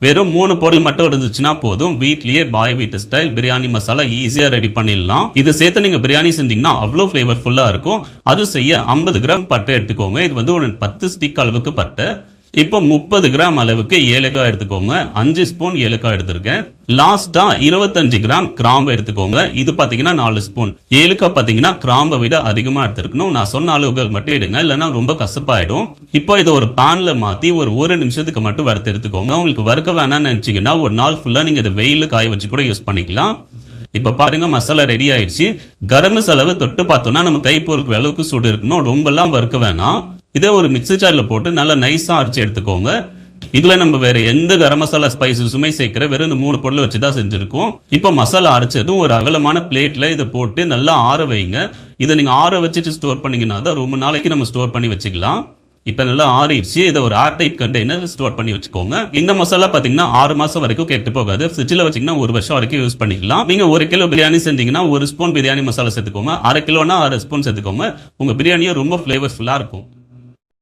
வெறும் 3 பொருள் மட்டும் இருந்துச்சுன்னா போதும், வீட்லயே பாய் வீட்டு ஸ்டைல் பிரியாணி மசாலா ஈஸியா ரெடி பண்ணிடலாம். இது சேர்த்து நீங்க பிரியாணி செஞ்சீங்கன்னா அவ்வளவு ஃபிளேவர்ஃபுல்லா இருக்கும். அது செய்ய 50 கிராம் பட்டை எடுத்துக்கோங்க. இது வந்து ஒரு 10 ஸ்டிக் அளவுக்கு பட்டை. இப்போ 30 கிராம் அளவுக்கு ஏலக்காய் எடுத்துக்கோங்க. 5 ஸ்பூன் ஏலக்காய் எடுத்திருக்கேன். லாஸ்டா 25 கிராம் கிராம்பு எடுத்துக்கோங்க. இது பாத்தீங்கன்னா 4 ஸ்பூன். ஏலக்காய் பாத்தீங்கன்னா கிராம்பை விட அதிகமா எடுத்துருக்கணும். நான் சொன்ன அளவுகள் மட்டும் எடுங்க, இல்லைன்னா ரொம்ப கசப்பாயிடும். இப்போ இதை ஒரு பேன்ல மாத்தி ஒரு நிமிஷத்துக்கு மட்டும் வறுத்து எடுத்துக்கோங்க. உங்களுக்கு வறுக்க வேணாம்னு நினைச்சீங்கன்னா ஒரு நாள் ஃபுல்லா நீங்க இதை வெயில காய வச்சு கூட யூஸ் பண்ணிக்கலாம். இப்ப பாருங்க மசாலா ரெடி ஆயிடுச்சு. கரம் மசாலாவை தொட்டு பார்த்தோம்னா நம்ம கை பொறுக்கிற அளவுக்கு சூடு இருக்கணும். ரொம்ப எல்லாம் வறுக்க வேணாம். இதை ஒரு மிக்ஸி ஜார்ல போட்டு நல்லா நைஸா அரைச்சு எடுத்துக்கோங்க. இதுல நம்ம வேற எந்த கரம் மசாலா ஸ்பைசஸுமே சேர்க்கிற வெறும் இந்த 3 பொருள் வச்சுதான் செஞ்சிருக்கோம். இப்ப மசாலா அரைச்சதும் ஒரு அகலமான பிளேட்ல இதை போட்டு நல்லா ஆற வைங்க. இதை நீங்க ஆற வச்சுட்டு ஸ்டோர் பண்ணீங்கன்னா தான் ரொம்ப நாளைக்கு நம்ம ஸ்டோர் பண்ணி வச்சுக்கலாம். இப்ப நல்லா ஆறிடுச்சு. இதை ஒரு ஏர்டைட் கண்டெய்னர் ஸ்டோர் பண்ணி வச்சுக்கோங்க. இந்த மசாலா பாத்தீங்கன்னா 6 மாசம் வரைக்கும் கெட்டு போகாது. ஃப்ரிட்ஜ்ல வச்சீங்கன்னா 1 வருஷம் வரைக்கும் யூஸ் பண்ணிக்கலாம். நீங்க 1 கிலோ பிரியாணி செஞ்சீங்கன்னா 1 ஸ்பூன் பிரியாணி மசாலா சேர்த்துக்கோங்க. 1/2 கிலோனா 1/2 ஸ்பூன் சேர்த்துக்கோங்க. உங்க பிரியாணியும் ரொம்ப ஃபிளேவர்ஃபுல்லா இருக்கும்.